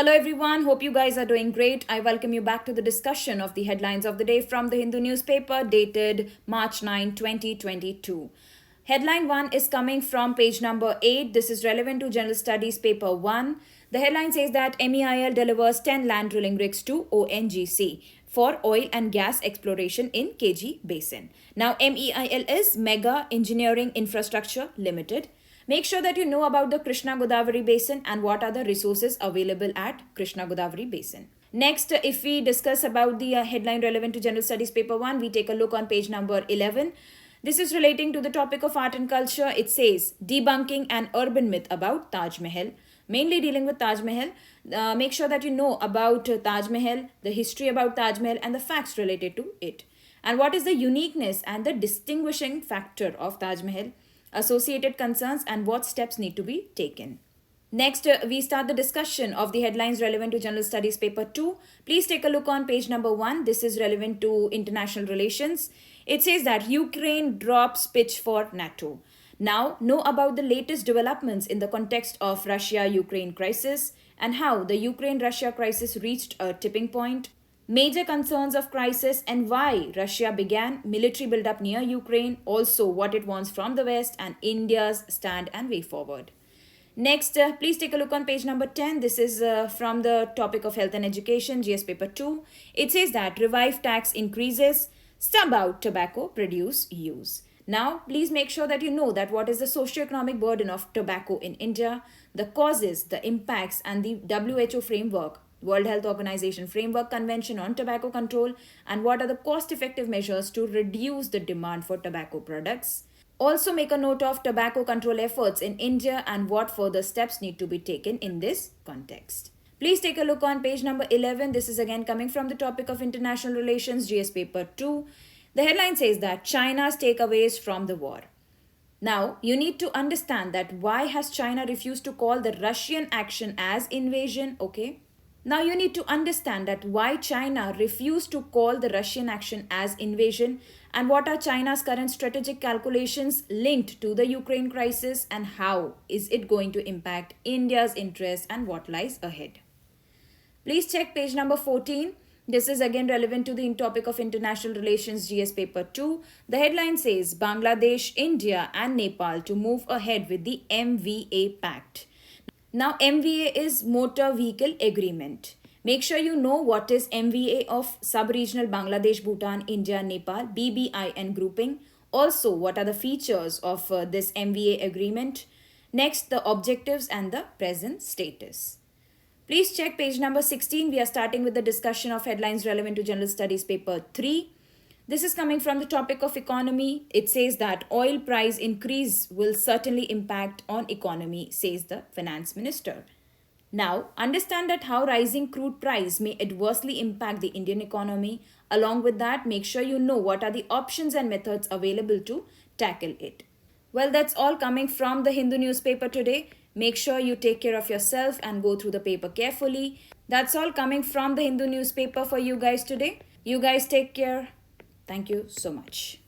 Hello everyone, hope you guys are doing great. I welcome you back to the discussion of the headlines of the day from the Hindu newspaper dated March 9, 2022. Headline 1 is coming from page number 8. This is relevant to General Studies paper 1. The headline says that MEIL delivers 10 land drilling rigs to ONGC for oil and gas exploration in KG Basin. Now MEIL is Mega Engineering Infrastructure Limited. Make sure that you know about the Krishna Godavari Basin and what are the resources available at Krishna Godavari Basin. Next, if we discuss about the headline relevant to General Studies paper 1, we take a look on page number 11. This is relating to the topic of art and culture. It says debunking an urban myth about Taj Mahal, mainly dealing with Taj Mahal. Make sure that you know about Taj Mahal, the history about Taj Mahal and the facts related to it. And what is the uniqueness and the distinguishing factor of Taj Mahal, associated concerns and what steps need to be taken. Next, we start the discussion of the headlines relevant to General Studies paper 2. Please take a look on page number 1. This is relevant to international relations. It says that Ukraine drops pitch for NATO. Now, know about the latest developments in the context of Russia-Ukraine crisis and how the Ukraine-Russia crisis reached a tipping point, major concerns of crisis and why Russia began military buildup near Ukraine, also what it wants from the West and India's stand and way forward. Next, please take a look on page number 10. This is from the topic of health and education, GS paper 2. It says that revive tax increases, stub out tobacco produce use. Now, please make sure that you know that what is the socio-economic burden of tobacco in India, the causes, the impacts and the WHO framework, World Health Organization Framework Convention on Tobacco Control, and what are the cost-effective measures to reduce the demand for tobacco products. Also make a note of tobacco control efforts in India and what further steps need to be taken in this context. Please take a look on page number 11. This is again coming from the topic of international relations, GS paper 2. The headline says that China's takeaways from the war. Now, you need to understand that why has China refused to call the Russian action as invasion, okay? Now you need to understand that why China refused to call the Russian action as invasion and what are China's current strategic calculations linked to the Ukraine crisis and how is it going to impact India's interests and what lies ahead. Please check page number 14. This is again relevant to the topic of international relations, GS paper 2. The headline says Bangladesh, India and Nepal to move ahead with the MVA Pact. Now, MVA is Motor Vehicle Agreement. Make sure you know what is MVA of Sub-Regional Bangladesh, Bhutan, India, Nepal, BBIN grouping. Also, what are the features of this MVA agreement. Next, the objectives and the present status. Please check page number 16. We are starting with the discussion of headlines relevant to General Studies paper 3. This is coming from the topic of economy. It says that oil price increase will certainly impact on economy, says the finance minister. Now, understand that how rising crude price may adversely impact the Indian economy. Along with that, make sure you know what are the options and methods available to tackle it. Well, that's all coming from the Hindu newspaper today. Make sure you take care of yourself and go through the paper carefully. That's all coming from the Hindu newspaper for you guys today. You guys take care. Thank you so much.